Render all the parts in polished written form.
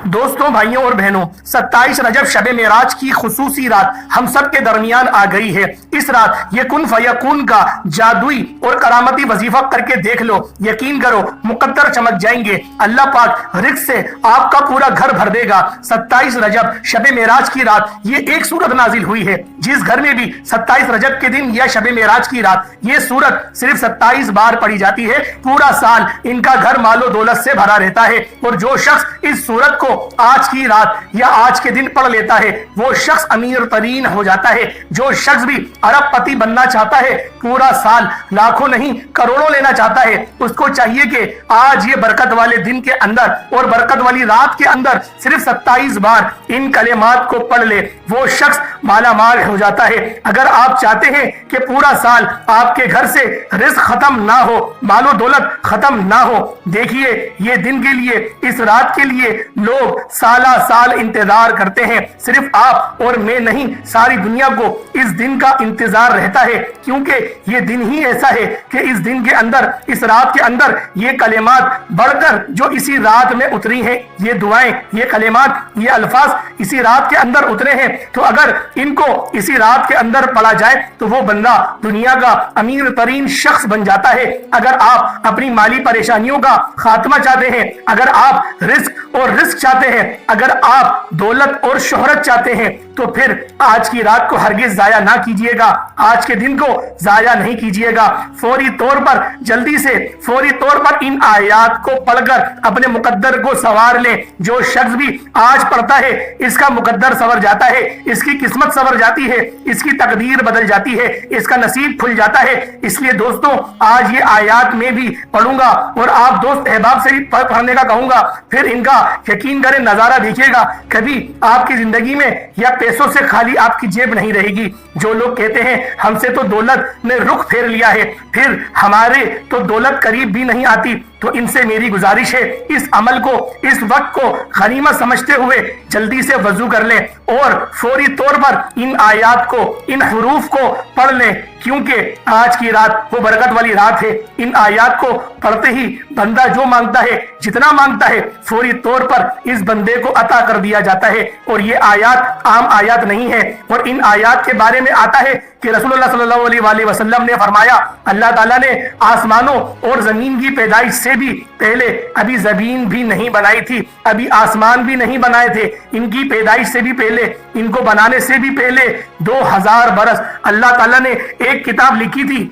دوستوں، بھائیوں اور بہنوں، 27 رجب شب معراج کی خصوصی رات ہم سب کے درمیان آ گئی ہے۔ اس رات یہ کن فیکون کا جادوئی اور کرامتی وظیفہ کر کے دیکھ لو، یقین کرو مقدر چمک جائیں گے۔ اللہ پاک رزق سے آپ کا پورا گھر بھر دے گا۔ 27 رجب شب معراج کی رات یہ ایک سورت نازل ہوئی ہے۔ جس گھر میں بھی 27 رجب کے دن یا شب معراج کی رات یہ سورت صرف 27 بار پڑھی جاتی ہے، پورا سال ان کا گھر مال و دولت سے بھرا رہتا ہے۔ اور جو شخص اس سورت کو آج کی رات یا آج کے دن پڑھ لیتا ہے وہ شخص امیر ترین ہو جاتا ہے۔ جو شخص بھی ارب پتی بننا چاہتا ہے، پورا سال لاکھوں نہیں کروڑوں لینا چاہتا ہے، اس کو چاہیے کہ آج یہ برکت والے دن کے اندر اور برکت والی رات کے اندر صرف 27 بار ان کلمات کو پڑھ لے، وہ شخص مالا مال ہو جاتا ہے۔ اگر آپ چاہتے ہیں کہ پورا سال آپ کے گھر سے رزق ختم نہ ہو، مال و دولت ختم نہ ہو، دیکھیے یہ دن کے لیے، اس رات کے لیے لوگ سالہ سال انتظار کرتے ہیں۔ صرف آپ اور میں نہیں، ساری دنیا کو اس دن کا انتظار رہتا ہے، کیونکہ یہ دن ہی ایسا ہے کہ اس دن کے اندر، اس رات کے اندر یہ کلمات بڑھ کر جو اسی رات میں اتری ہیں، یہ دعائیں، یہ کلمات، یہ الفاظ اسی رات کے اندر اترے ہیں، تو اگر ان کو اسی رات کے اندر پڑھا جائے تو وہ بندہ دنیا کا امیر ترین شخص بن جاتا ہے۔ اگر آپ اپنی مالی پریشانیوں کا خاتمہ چاہتے ہیں، اگر آپ رزق چاہتے ہیں، اگر آپ دولت اور شہرت چاہتے ہیں، تو پھر آج کی رات کو ہرگز ضائع نہ کیجیے گا، آج کے دن کو ضائع نہیں کیجیے گا۔ فوری طور پر جلدی سے فوری طور پر ان آیات کو پڑھ کر اپنے مقدر کو سنوار لیں۔ جو شخص بھی آج پڑھتا ہے اس کا مقدر سنور جاتا ہے، اس کی قسمت سنور جاتی ہے، اس کی تقدیر بدل جاتی ہے، اس کا نصیب کھل جاتا ہے۔ اس لیے دوستوں، آج یہ آیات میں بھی پڑھوں گا اور آپ دوست احباب سے بھی پڑھنے کا کہوں گا، پھر ان کا یقین کریں نظارہ دیکھیے گا، کبھی آپ کی زندگی میں یا پیسوں سے خالی آپ کی جیب نہیں رہے گی۔ جو لوگ کہتے ہیں ہم سے تو دولت نے رخ پھیر لیا ہے، پھر ہمارے تو دولت قریب بھی نہیں آتی، تو ان سے میری گزارش ہے اس عمل کو، اس وقت کو غنیمت سمجھتے ہوئے جلدی سے وضو کر لیں اور فوری طور پر ان آیات کو، ان حروف کو پڑھ لیں، کیونکہ آج کی رات وہ برکت والی رات ہے۔ ان آیات کو پڑھتے ہی بندہ جو مانگتا ہے، جتنا مانگتا ہے، فوری طور پر اس بندے کو عطا کر دیا جاتا ہے۔ اور یہ آیات عام آیات نہیں ہے، اور ان آیات کے بارے میں آتا ہے کہ رسول اللہ صلی اللہ علیہ وآلہ وسلم نے فرمایا، اللہ تعالیٰ نے آسمانوں اور زمین کی پیدائش سے بھی پہلے ابھی زمین بھی نہیں بنائی تھی، ابھی آسمان بھی نہیں بنائے تھے، ان کی پیدائش سے بھی پہلے، ان کو بنانے سے بھی پہلے 2000 برس اللہ تعالیٰ نے ایک کتاب لکھی تھی،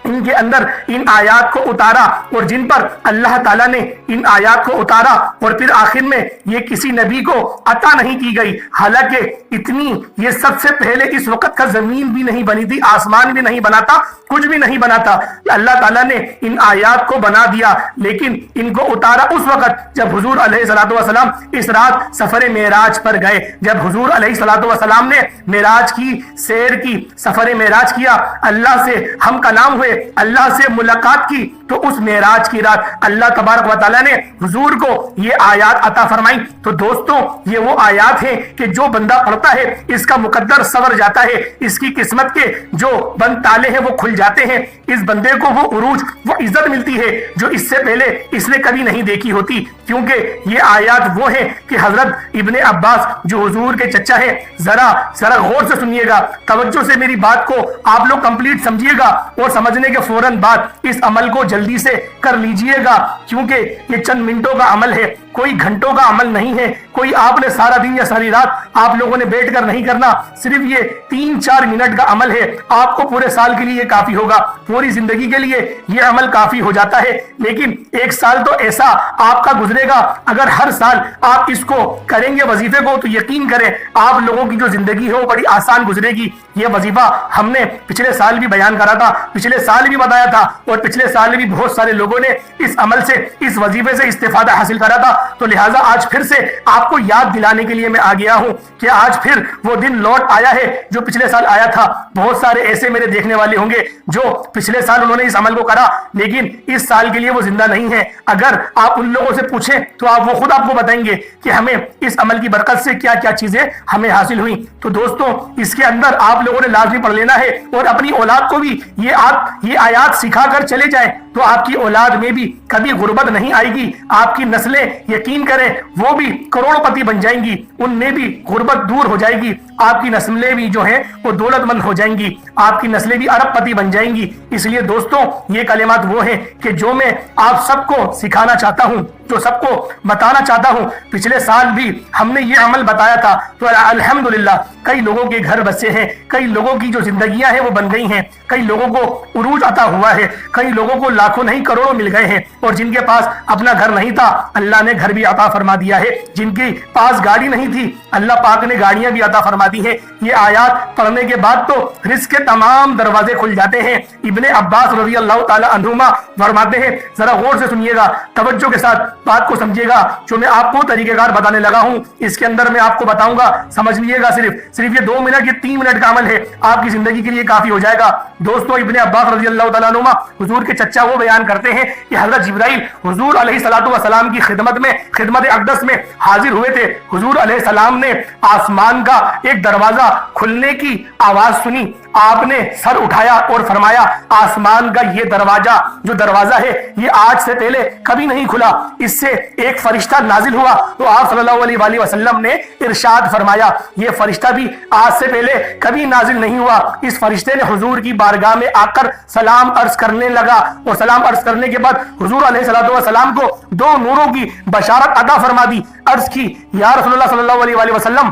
ان کے اندر ان آیات کو اتارا، اور جن پر اللہ تعالیٰ نے ان آیات کو اتارا اور پھر آخر میں یہ کسی نبی کو عطا نہیں کی گئی، حالانکہ اتنی یہ سب سے پہلے اس وقت کا زمین بھی نہیں بنی تھی، آسمان بھی نہیں بنا تھا، کچھ بھی نہیں بنا تھا۔ اللہ تعالیٰ نے ان آیات کو بنا دیا، لیکن ان کو اتارا اس وقت جب حضور علیہ الصلوۃ والسلام اس رات سفر معراج پر گئے۔ جب حضور علیہ الصلوۃ والسلام نے معراج کی سیر کی، سفر معراج کیا، اللہ سے ہم کلام ہوئے، اللہ سے ملاقات کی، تو اس معراج کی رات اللہ تبارک و تعالیٰ نے حضور کو یہ آیات عطا فرمائی۔ تو دوستوں، یہ وہ آیات ہیں کہ جو بندہ پڑھتا ہے اس کا مقدر سنور جاتا ہے، اس کی قسمت کے جو بند تالے ہیں وہ کھل جاتے ہیں، اس بندے کو وہ عروج، وہ عزت ملتی ہے جو اس سے پہلے اس نے کبھی نہیں دیکھی ہوتی۔ کیونکہ یہ آیات وہ ہیں کہ حضرت ابن عباس جو حضور کے چچا ہے، ذرا غور سے سنیے گا، توجہ سے میری بات کو آپ لوگ کمپلیٹ سمجھیے گا، اور سمجھنے کے فوراً بعد اس عمل کو جلدی سے کر لیجئے گا، کیونکہ یہ چند منٹوں کا عمل ہے، کوئی گھنٹوں کا عمل نہیں ہے، کوئی آپ نے سارا دن یا ساری رات آپ لوگوں نے بیٹھ کر نہیں کرنا، صرف یہ 3-4 منٹ کا عمل ہے، آپ کو پورے سال کے لیے کافی ہوگا، پوری زندگی کے لیے یہ عمل کافی ہو جاتا ہے۔ لیکن ایک سال تو ایسا آپ کا گزرے گا، اگر ہر سال آپ اس کو کریں گے وظیفے کو، تو یقین کریں آپ لوگوں کی جو زندگی ہے وہ بڑی آسان گزرے گی۔ یہ وظیفہ ہم نے پچھلے سال بھی بیان کرا تھا، پچھلے سال بھی بتایا تھا، اور پچھلے سال بھی بہت سارے لوگوں نے اس عمل سے، اس وظیفے سے استفادہ حاصل کرا تھا، تو لہٰذا آج پھر سے آپ کو یاد دلانے کے لیے میں آ گیا ہوں کہ آج پھر وہ دن لوٹ آیا ہے جو پچھلے سال آیا تھا۔ بہت سارے ایسے میرے دیکھنے والے ہوں گے جو پچھلے سال انہوں نے اس عمل کو کرا، لیکن اس سال کے لیے وہ زندہ نہیں ہے۔ اگر آپ ان لوگوں سے پوچھیں تو وہ خود آپ کو بتائیں گے کہ ہمیں اس عمل کی برکت سے کیا کیا چیزیں ہمیں حاصل ہوئی۔ تو دوستوں، اس کے اندر آپ لوگوں نے لازمی پڑھ لینا ہے، اور اپنی اولاد کو بھی یہ آیات سکھا کر چلے جائیں، تو آپ کی اولاد میں بھی کبھی غربت نہیں آئے گی. آپ کی نسلیں یقین کریں وہ بھی کروڑپتی بن جائیں گی, ان میں بھی غربت دور ہو جائے گی. آپ کی نسلیں بھی جو ہیں وہ دولت مند ہو جائیں گی, آپ کی نسلیں بھی ارب پتی بن جائیں گی. اس لیے دوستوں یہ کلمات وہ ہیں کہ جو میں آپ سب کو سکھانا چاہتا ہوں, جو سب کو بتانا چاہتا ہوں. پچھلے سال بھی ہم نے یہ عمل بتایا تھا تو الحمدللہ کئی لوگوں کے گھر بسے ہیں, کئی لوگوں کی جو زندگیاں ہیں وہ بن گئی ہیں, کئی لوگوں کو عروج عطا ہوا ہے, کئی لوگوں کو لاکھوں نہیں کروڑوں مل گئے ہیں, اور جن کے پاس اپنا گھر نہیں تھا اللہ نے گھر بھی عطا فرما دیا ہے, جن کے پاس گاڑی نہیں تھی اللہ پاک نے گاڑیاں بھی عطا فرما دی ہیں. یہ آیات پڑھنے کے بعد تو رزق کے تمام دروازے کھل جاتے ہیں. ابن عباس رضی اللہ تعالی عنہما فرماتے ہیں, ذرا غور سے سنیے گا, توجہ کے ساتھ بات کو سمجھیے گا. جو میں آپ کو طریقہ کار بتانے لگا ہوں اس کے اندر میں آپ کو بتاؤں گا, سمجھ لیے گا. صرف یہ 2 منٹ یہ 3 منٹ کا عمل ہے, آپ کی زندگی کے لیے کافی ہو جائے گا. دوستوں ابن عباس رضی اللہ تعالیٰ عنہما حضور کے چچا وہ بیان کرتے ہیں کہ حضرت جبرائیل حضور علیہ الصلوۃ والسلام کی خدمت اقدس میں حاضر ہوئے تھے. حضور علیہ السلام نے آسمان کا ایک دروازہ کھلنے کی آواز سنی, آپ نے سر اٹھایا اور فرمایا آسمان کا یہ دروازہ ہے یہ آج سے پہلے کبھی نہیں کھلا. اس سے ایک فرشتہ نازل ہوا تو آپ صلی اللہ علیہ وآلہ وسلم نے ارشاد فرمایا یہ فرشتہ بھی آج سے پہلے کبھی نازل نہیں ہوا. اس فرشتے نے حضور کی بارگاہ میں آ کر سلام عرض کرنے لگا, اور سلام عرض کرنے کے بعد حضور علیہ الصلوۃ والسلام کو 2 نوروں کی بشارت عطا فرما دی. عرض کی یا رسول اللہ صلی اللہ علیہ وآلہ وسلم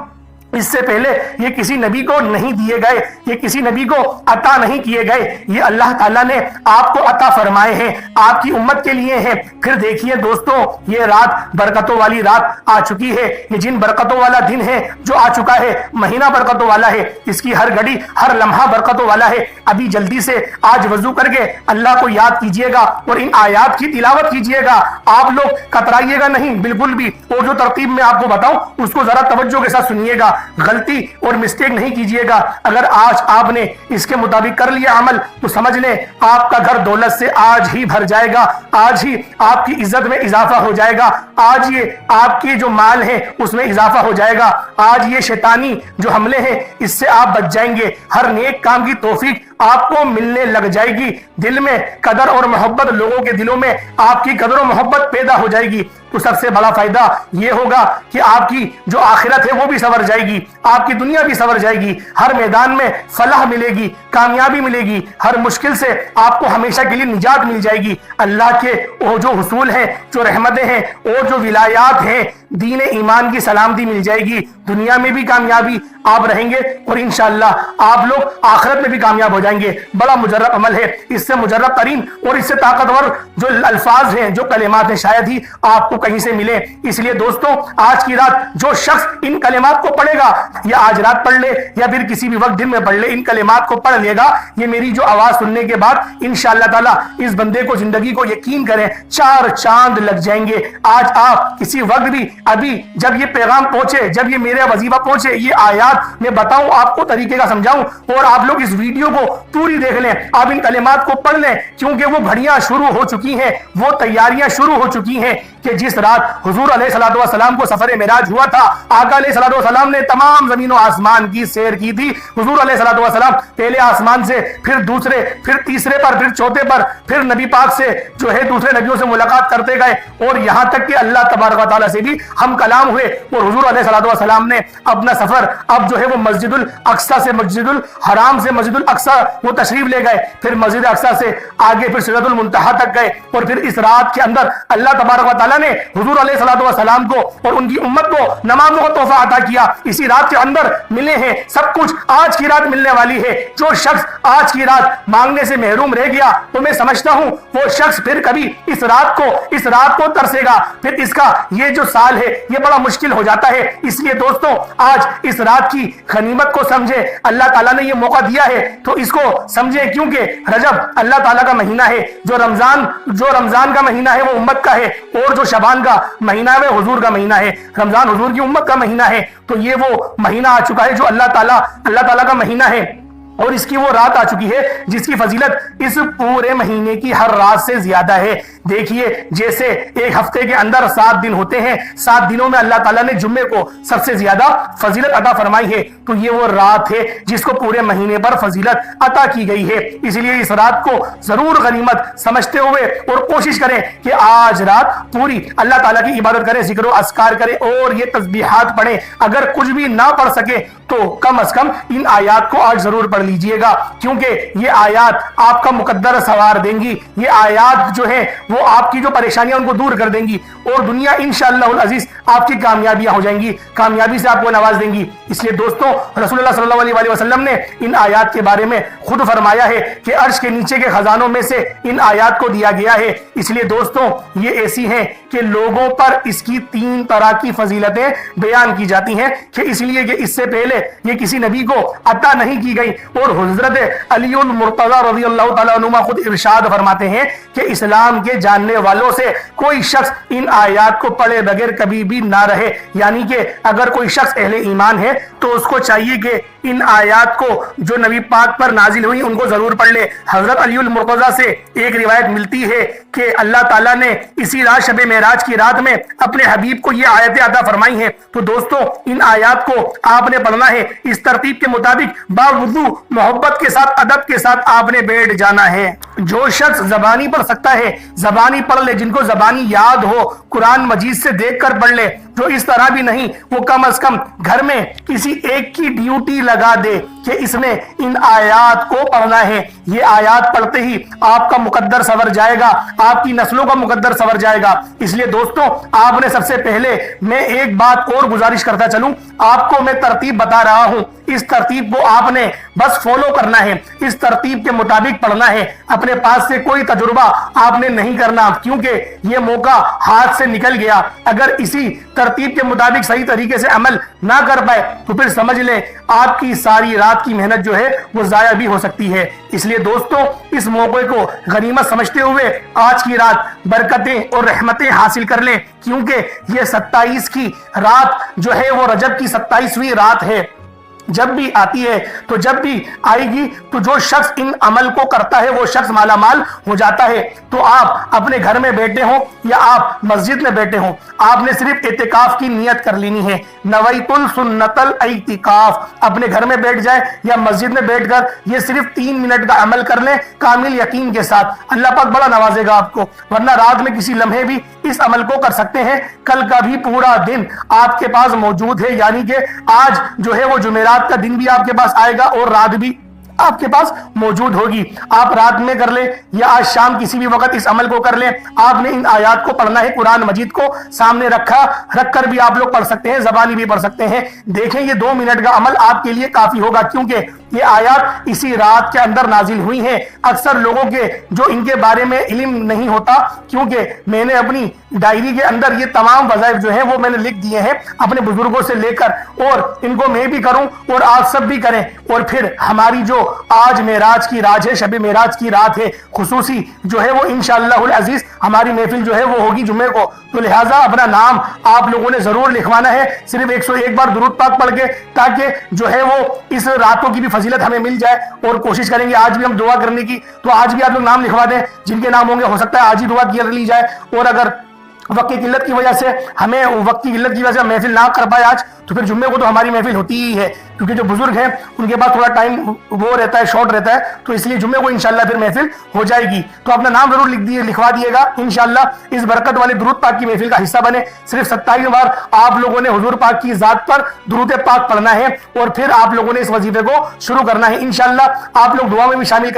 اس سے پہلے یہ کسی نبی کو نہیں دیے گئے, یہ کسی نبی کو عطا نہیں کیے گئے, یہ اللہ تعالیٰ نے آپ کو عطا فرمائے ہیں, آپ کی امت کے لیے ہیں. پھر دیکھیے دوستوں یہ رات برکتوں والی رات آ چکی ہے, یہ جن برکتوں والا دن ہے جو آ چکا ہے, مہینہ برکتوں والا ہے, اس کی ہر گھڑی ہر لمحہ برکتوں والا ہے. ابھی جلدی سے آج وضو کر کے اللہ کو یاد کیجئے گا اور ان آیات کی تلاوت کیجئے گا. آپ لوگ کترائیے گا نہیں بالکل بھی, اور جو ترتیب میں آپ کو بتاؤں اس کو ذرا توجہ کے ساتھ سنیے گا, غلطی اور مسٹیک نہیں کیجئے گا. اگر آج آپ نے اس کے مطابق کر لیا عمل تو سمجھ لیں آپ کا گھر دولت سے آج ہی بھر جائے گا, آج ہی آپ کی عزت میں اضافہ ہو جائے گا, آج یہ آپ کی جو مال ہے اس میں اضافہ ہو جائے گا, آج یہ شیطانی جو حملے ہیں اس سے آپ بچ جائیں گے. ہر نیک کام کی توفیق آپ کو ملنے لگ جائے گی. دل میں قدر اور محبت, لوگوں کے دلوں میں آپ کی قدر و محبت پیدا ہو جائے گی. تو سب سے بڑا فائدہ یہ ہوگا کہ آپ کی جو آخرت ہے وہ بھی سنور جائے گی, آپ کی دنیا بھی سنور جائے گی, ہر میدان میں فلاح ملے گی, کامیابی ملے گی, ہر مشکل سے آپ کو ہمیشہ کے لیے نجات مل جائے گی. اللہ کے وہ جو حصول ہیں, جو رحمتیں ہیں اور جو ولایات ہیں, دین ایمان کی سلامتی مل جائے گی. دنیا میں بھی کامیابی آپ رہیں گے اور انشاءاللہ آپ لوگ آخرت میں بھی کامیاب ہو جائیں گے. بڑا مجرب عمل ہے, اس سے مجرب ترین اور اس سے طاقتور جو الفاظ ہیں, جو کلمات ہیں, شاید ہی آپ کو کہیں سے ملے. اس لیے دوستوں آج کی رات جو شخص ان کلمات کو پڑھے گا, یا آج رات پڑھ لے یا پھر کسی بھی وقت دن میں پڑھ لے, ان کلمات کو پڑھ لے گا, یہ میری جو آواز سننے کے بعد انشاءاللہ تعالی اس بندے کو زندگی کو یقین کریں 4 چاند لگ جائیں گے. آج آپ کسی وقت بھی, ابھی جب یہ پیغام پہنچے, جب یہ میرے وظیفہ پہنچے, یہ آیات میں بتاؤں آپ کو طریقے کا سمجھاؤں, اور آپ لوگ اس ویڈیو کو پوری دیکھ لیں, آپ ان کلمات کو پڑھ لیں, کیونکہ وہ گھڑیاں شروع ہو چکی ہیں, وہ تیاریاں شروع ہو چکی ہیں کہ جس رات حضور علیہ الصلوۃ والسلام کو سفر معراج ہوا تھا, آقا علیہ الصلوۃ والسلام نے تمام زمین و آسمان کی سیر کی تھی. حضور علیہ الصلوۃ والسلام پہلے آسمان سے, پھر دوسرے, پھر تیسرے پر, پھر چوتھے پر, پھر نبی پاک سے جو ہے دوسرے نبیوں سے ملاقات کرتے گئے, اور یہاں تک کہ اللہ تبارک و تعالیٰ سے بھی ہم کلام ہوئے. اور حضور علیہ الصلوۃ والسلام نے اپنا سفر اب جو ہے وہ مسجد الاقصیٰ سے, مسجد الحرام سے مسجد الاقصیٰ وہ تشریف لے گئے, پھر مسجد اقصیٰ سے آگے پھر سدرۃ المنتہا تک گئے, اور پھر اس رات کے اندر اللہ تبارک و تعالیٰ نے حضور علیہ الصلوۃ والسلام کو اور ان کی امت کو نمازوں کا تحفہ عطا کیا. اسی رات کے اندر ملے ہیں سب کچھ, آج کی رات ملنے والی ہے. جو شخص آج کی رات مانگنے سے محروم رہ گیا تو میں سمجھتا ہوں وہ شخص پھر کبھی اس رات کو ترسے گا, پھر اس کا یہ جو سال ہے یہ بڑا مشکل ہو جاتا ہے. اس لیے دوستوں آج اس رات کی غنیمت کو سمجھے, اللہ تعالیٰ نے یہ موقع دیا ہے تو اس کو سمجھے, کیونکہ رجب اللہ تعالیٰ کا مہینہ ہے, جو رمضان کا مہینہ ہے وہ امت کا ہے, اور جو شعبان کا مہینہ ہے وہ حضور کا مہینہ ہے. رمضان حضور کی امت کا مہینہ ہے, تو یہ وہ مہینہ آ چکا ہے جو اللہ تعالیٰ کا مہینہ ہے, اور اس کی وہ رات آ چکی ہے جس کی فضیلت اس پورے مہینے کی ہر رات سے زیادہ ہے. دیکھیے جیسے ایک ہفتے کے اندر 7 دن ہوتے ہیں، 7 دنوں میں اللہ تعالیٰ نے جمعے کو سب سے زیادہ فضیلت عطا فرمائی ہے، تو یہ وہ رات ہے جس کو پورے مہینے پر فضیلت عطا کی گئی ہے۔ اس لیے اس رات کو ضرور غنیمت سمجھتے ہوئے اور کوشش کریں کہ آج رات پوری اللہ تعالیٰ کی عبادت کریں، ذکر و اذکار کریں اور یہ تسبیحات پڑھیں۔ اگر کچھ بھی نہ پڑھ سکے تو کم از کم ان آیات کو آج ضرور پڑھ لیجئے گا، کیونکہ یہ آیات آپ کا مقدر سوار دیں گی، یہ آیات جو ہیں وہ آپ کی جو پریشانیاں ان کو دور کر دیں گی، اور دنیا انشاءاللہ العزیز آپ کی کامیابیاں ہو جائیں گی، کامیابی سے آپ کو نواز دیں گی۔ اس لیے دوستوں، رسول اللہ صلی اللہ علیہ وسلم نے ان آیات کے بارے میں خود فرمایا ہے کہ عرش کے نیچے کے خزانوں میں سے ان آیات کو دیا گیا ہے۔ اس لیے دوستوں، یہ ایسی ہیں کہ لوگوں پر اس کی 3 طرح کی فضیلتیں بیان کی جاتی ہیں، کہ اس لیے کہ اس سے پہلے یہ کسی نبی کو عطا نہیں کی گئی، اور حضرت علی المرتضی رضی اللہ تعالیٰ عنہ خود ارشاد فرماتے ہیں کہ اسلام کے جاننے والوں سے کوئی شخص ان آیات کو پڑھے بغیر کبھی بھی نہ رہے، یعنی کہ اگر کوئی شخص اہل ایمان ہے تو اس کو چاہیے کہ ان آیات کو جو نبی پاک پر نازل ہوئی ان کو ضرور پڑھ لے۔ حضرت علی المرتضی سے ایک روایت ملتی ہے کہ اللہ تعالیٰ نے اسی رات شب معراج کی رات میں اپنے حبیب کو یہ آیتیں عطا فرمائی ہیں، تو دوستوں ان آیات کو آپ نے پڑھنا ہے، اس ترتیب کے مطابق باوضو محبت کے ساتھ ادب کے ساتھ آپ نے بیٹھ جانا ہے۔ جو شخص زبانی پڑھ سکتا ہے زبانی پڑھ لے، جن کو زبانی یاد ہو قرآن مجید سے دیکھ کر پڑھ لے، جو اس طرح بھی نہیں وہ کم از کم گھر میں کسی ایک کی ڈیوٹی لگا دے کہ اس نے ان آیات کو پڑھنا ہے۔ یہ آیات پڑھتے ہی آپ کا مقدر سنور جائے گا، آپ کی نسلوں کا مقدر سنور جائے گا۔ اس لیے دوستوں، آپ نے سب سے پہلے میں ایک بات اور گزارش کرتا چلوں، آپ کو میں ترتیب بتا رہا ہوں، اس ترتیب کو آپ نے بس فالو کرنا ہے، اس ترتیب کے مطابق پڑھنا ہے۔ اپنے پاس سے کوئی تجربہ آپ نے نہیں کرنا، کیونکہ یہ موقع ہاتھ سے نکل گیا۔ اگر اسی ترتیب کے مطابق صحیح طریقے سے عمل نہ کر پائے تو پھر سمجھ لیں آپ کی ساری رات کی محنت جو ہے وہ ضائع بھی ہو سکتی ہے۔ اس لیے دوستوں، اس موقع کو غنیمت سمجھتے ہوئے آج کی رات برکتیں اور رحمتیں حاصل کر لیں، کیونکہ یہ 27 کی رات جو ہے وہ رجب کی 27ویں رات ہے۔ جب بھی آتی ہے تو جب بھی آئے گی تو جو شخص ان عمل کو کرتا ہے وہ شخص مالا مال ہو جاتا ہے۔ تو آپ اپنے گھر میں بیٹھے ہوں یا آپ مسجد میں بیٹھے ہوں، آپ نے صرف اعتکاف کی نیت کر لینی ہے، نویت السنت الاعتکاف۔ اپنے گھر میں بیٹھ جائے یا مسجد میں بیٹھ کر یہ صرف 3 منٹ کا عمل کر لیں کامل یقین کے ساتھ، اللہ پاک بڑا نوازے گا آپ کو۔ ورنہ رات میں کسی لمحے بھی اس عمل کو کر سکتے ہیں، کل کا بھی پورا دن آپ کے پاس موجود ہے، یعنی کہ آج جو ہے وہ جمعرات کا دن بھی آپ کے پاس آئے گا اور رات بھی آپ کے پاس موجود ہوگی۔ آپ رات میں کر لیں یا آج شام کسی بھی وقت اس عمل کو کر لیں، آپ نے ان آیات کو پڑھنا ہے، قرآن مجید کو سامنے رکھ کر بھی آپ لوگ پڑھ سکتے ہیں، زبانی بھی پڑھ سکتے ہیں۔ دیکھیں یہ 2 منٹ کا عمل آپ کے لیے کافی ہوگا، کیونکہ یہ آیات اسی رات کے اندر نازل ہوئی ہیں۔ اکثر لوگوں کے جو ان کے بارے میں علم نہیں ہوتا، کیونکہ میں نے اپنی ڈائری کے اندر یہ تمام وظائف جو ہیں وہ میں نے لکھ دیے ہیں اپنے بزرگوں سے لے کر، اور ان کو میں بھی کروں اور آپ سب بھی کریں، اور پھر ہماری جو آج معراج کی رات ہے، شب معراج کی رات ہے، خصوصی جو ہے وہ انشاءاللہ العزیز ہماری محفل جو ہے وہ ہوگی جمعے کو، تو لہٰذا اپنا نام آپ لوگوں نے ضرور لکھوانا ہے، صرف 101 بار درود پاک پڑھ کے، تاکہ جو ہے وہ اس راتوں کی بھی فضیلت ہمیں مل جائے۔ اور کوشش کریں گے آج بھی ہم دعا کرنے کی، تو آج بھی آپ لوگ نام لکھوا دیں، جن کے نام ہوں گے ہو سکتا ہے آج ہی دعا کر لی جائے، اور اگر وقت کی قلت کی وجہ سے محفل نہ کر پائے آج، تو پھر جمعے کو تو ہماری محفل ہوتی ہی ہے، کیونکہ جو بزرگ ہیں ان کے پاس تھوڑا ٹائم وہ رہتا ہے، شارٹ رہتا ہے، تو اس لیے جمعے کو انشاءاللہ پھر محفل ہو جائے گی۔ تو اپنا نام ضرور لکھوا دیے گا، انشاءاللہ اس برکت والے درود پاک کی محفل کا حصہ بنے۔ صرف 27 بار آپ لوگوں نے حضور پاک کی ذات پر درود پاک پڑھنا ہے، اور پھر آپ لوگوں نے اس وظیفے کو شروع کرنا ہے۔ انشاءاللہ آپ لوگ دعا میں بھی شامل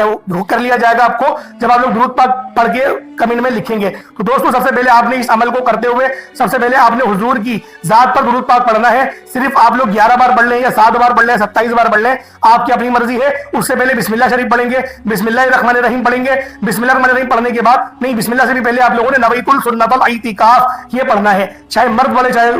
کر لیا جائے گا آپ کو، جب آپ لوگ درود پاک پڑھ کے کمنٹ میں لکھیں گے۔ تو دوستوں، سب سے پہلے آپ نے اس عمل کو کرتے ہوئے سب سے پہلے آپ نے حضور کی ذات پر درود پاک پڑھنا ہے۔ صرف آپ لوگ 11 بار پڑھ لیں یا 7 بار پڑھ لیں، 27 بار پڑھ لیں، آپ کی اپنی مرضی ہے۔ اس سے پہلے بسم اللہ شریف پڑھیں گے، بسم اللہ الرحمن الرحیم پڑھیں گے، بسم اللہ الرحمن الرحیم پڑھنے کے بعد نہیں، بسم اللہ سے بھی پہلے آپ لوگوں نے نویت السنت الاعتکاف یہ پڑھنا ہے، چاہے مرد پڑھے چاہے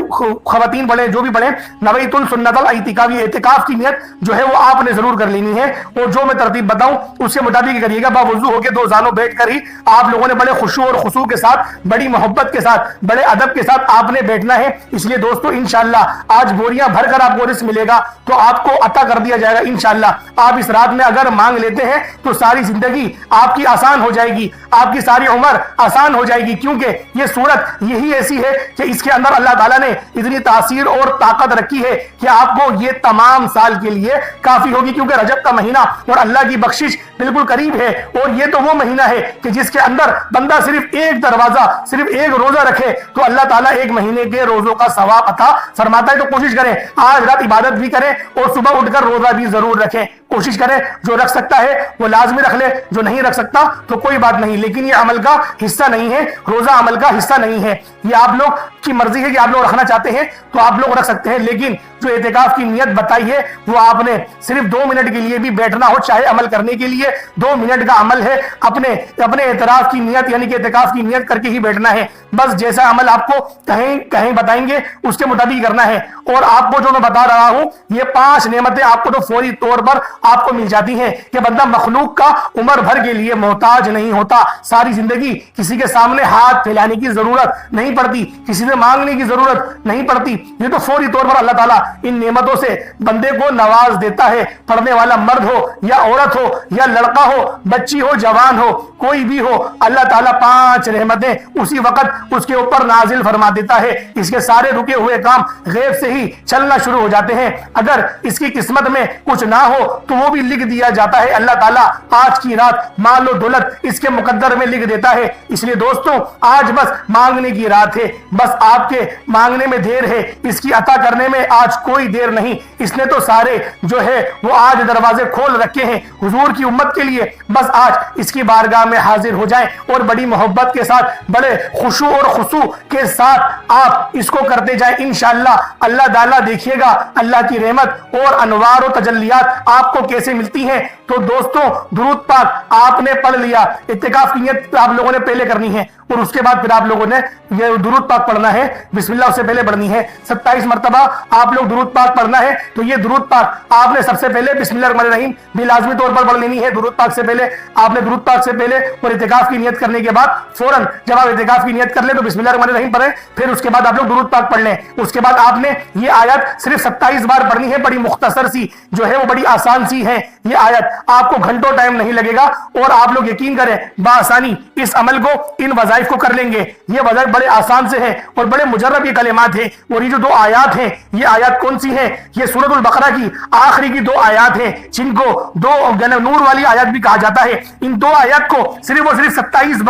خواتین پڑھیں، جو بھی پڑھیں، نویت السنت الاعتکاف، یہ اعتکاف کی نیت جو ہے وہ آپ نے ضرور کر لینی ہے، اور جو میں ترتیب بتاؤں اس کے مطابق کریے گا۔ باوضو ہو کے 2 زانوں بیٹھ کر ہی آپ لوگوں نے بڑے خشوع اور خضوع کے ساتھ، بڑی محبت کے ساتھ بڑے ادب کے ساتھ آپ نے بیٹھنا ہے. اس لیے دوستو انشاءاللہ آج بوریاں بھر کر آپ کو رزق ملے گا تو آپ کو عطا کر دیا جائے گا انشاءاللہ. آپ اس رات میں اگر مانگ لیتے ہیں تو ساری زندگی آپ کی آسان ہو جائے گی, آپ کی ساری عمر آسان ہو جائے گی, کیونکہ یہ صورت یہی ایسی ہے کہ اس کے اندر اللہ تعالیٰ نے اتنی تاثیر اور طاقت رکھی ہے کہ آپ کو یہ تمام سال کے لیے کافی ہوگی. کیونکہ رجب کا مہینہ اور اللہ کی بخشش بالکل قریب ہے, اور یہ تو وہ مہینہ ہے کہ جس کے اندر بندہ صرف ایک دروازہ, صرف ایک روزہ رکھے تو اللہ تعالیٰ ایک مہینے کے روزوں کا ثواب عطا فرماتا ہے. تو کوشش کریں آج رات عبادت بھی کریں اور صبح اٹھ کر روزہ بھی ضرور رکھیں. کوشش کریں جو رکھ سکتا ہے وہ لازمی رکھ لے, جو نہیں رکھ سکتا تو کوئی بات نہیں, لیکن یہ عمل کا حصہ نہیں ہے, روزہ عمل کا حصہ نہیں ہے. یہ آپ لوگ کی مرضی ہے کہ آپ لوگ رکھنا چاہتے ہیں تو آپ لوگ رکھ سکتے ہیں, لیکن جو اعتکاف کی نیت بتائی ہے وہ آپ نے صرف 2 منٹ کے لیے بھی بیٹھنا ہو, چاہے عمل کرنے کے لیے 2 منٹ کا عمل ہے, اپنے اعتراف کی نیت یعنی کہ اعتکاف کی نیت کر کے ہی بیٹھنا ہے. بس جیسا عمل آپ کو کہیں بتائیں گے اس کے مطابق کرنا ہے. اور آپ کو جو میں بتا رہا ہوں یہ 5 نعمتیں آپ کو تو فوری طور پر آپ کو مل جاتی ہیں کہ بندہ مخلوق کا عمر بھر کے لیے محتاج نہیں ہوتا. ساری زندگی کسی کے سامنے ہاتھ پھیلانے کی ضرورت نہیں پڑتی, کسی سے مانگنے کی ضرورت نہیں پڑتی. یہ تو فوری طور پر اللہ تعالیٰ ان نعمتوں سے بندے کو نواز دیتا ہے. پڑھنے والا مرد ہو یا عورت ہو یا لڑکا ہو, بچی ہو, جوان ہو, کوئی بھی ہو, اللہ تعالیٰ 5 رحمتیں اسی وقت اس کے اوپر نازل فرما دیتا ہے. اس کے سارے رکے ہوئے کام غیب سے ہی چلنا شروع ہو جاتے ہیں. اگر اس کی قسمت میں کچھ نہ ہو تو وہ بھی لکھ دیا جاتا ہے. اللہ تعالیٰ آج کی رات مال و دولت اس کے مقدر میں لکھ دیتا ہے. اس لیے دوستوں آج بس مانگنے کی رات ہے, بس آپ کے مانگنے میں دیر ہے, اس کی عطا کرنے میں آج کوئی دیر نہیں. اس نے تو سارے جو ہے وہ آج دروازے کھول رکھے ہیں حضور کی امت کے لیے. بس آج اس کی بارگاہ میں حاضر ہو جائیں اور بڑی محبت کے ساتھ, بڑے خشوع اور خضوع کے ساتھ آپ اس کو کرتے جائیں. انشاءاللہ اللہ تعالیٰ دیکھیے گا اللہ کی رحمت اور انوار و تجلیات آپ کو کیسے ملتی ہیں. تو دوستوں درود پاک آپ نے پڑھ لیا, اعتکاف کی نیت آپ لوگوں نے پہلے کرنی ہے اور اس کے بعد پھر آپ لوگوں نے یہ درود پاک پڑھنا ہے, بسم اللہ اس سے پہلے پڑھنی ہے. 27 مرتبہ آپ لوگ درود پاک پڑھنا ہے. تو یہ درود پاک آپ نے سب سے پہلے بسم اللہ الرحمن الرحیم بھی لازمی طور پر پڑھ لینی ہے. درود پاک سے پہلے آپ نے درود پاک سے پہلے اور اعتکاف کی نیت کرنے کے بعد فوراً جب آپ اعتکاف کی نیت کر لیں تو بسم اللہ الرحمن الرحیم پڑھیں, پھر اس کے بعد آپ لوگ درود پاک پڑھ لیں. اس کے بعد آپ نے یہ آیت صرف 27 بار پڑھنی ہے. بڑی مختصر سی جو ہے وہ بڑی آسان سی ہے یہ آیت, آپ کو گھنٹوں ٹائم نہیں لگے گا اور آپ لوگ یقین کریں بآسانی اس عمل کو, ان وظائف کو کر لیں گے. یہ وظائف بڑے آسان سے ہیں اور بڑے مجرب یہ کلمات ہیں. اور یہ جو 2 آیات ہیں یہ آیات کون سی ہیں؟ یہ سورۃ البقرہ کی آخری کی 2 آیات ہیں جن کو 2 نور والی آیات بھی کہا جاتا ہے. ان 2 آیات کو صرف 27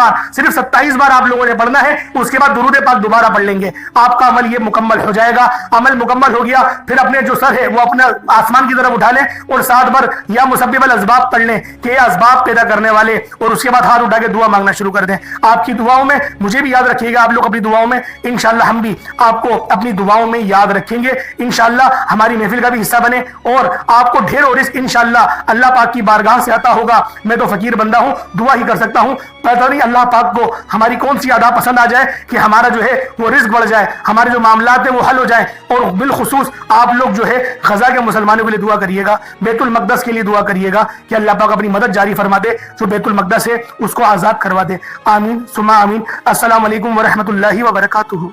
بار آپ لوگوں نے پڑھنا ہے. اس کے بعد درود پاک دوبارہ پڑھ لیں گے, آپ کا عمل یہ مکمل ہو جائے گا. عمل مکمل ہو گیا پھر اپنے جو سر ہے وہ اپنا آسمان کی طرف اٹھا لیں اور 7 بار یا مسبب الاسباب پڑھ لیں کہ یہ اسباب پیدا کرنے والے, اور اس کے بعد ہاتھ اٹھا کے دعا مانگنا شروع کر دیں. آپ کی دعاؤں میں مجھے بھی یاد رکھیے گا, آپ لوگ اپنی دعاؤں میں انشاءاللہ ہم بھی آپ کو اپنی دعاؤں میں یاد رکھیں گے. انشاءاللہ ہماری محفل کا بھی حصہ بنے اور آپ کو ڈھیر و رزق انشاءاللہ اللہ پاک کی بارگاہ سے عطا ہوگا. میں تو فقیر بندہ ہوں, دعا ہی کر سکتا ہوں. پتہ نہیں اللہ پاک کو ہماری کون سی ادا پسند آ جائے کہ ہمارا جو ہے وہ رزق بڑھ جائے, ہمارے جو معاملات ہیں وہ حل ہو جائیں. اور بالخصوص آپ لوگ جو ہے غزہ کے مسلمانوں کے لیے دعا کریے گا, بیت المقدس کے لیے دعا کریے گا کہ اللہ پاک اپنی مدد جاری فرما دے, جو بیت المقدس ہے اس کو آزاد کروا دے. آمین ثم آمین. السلام علیکم ورحمۃ اللہ وبرکاتہ.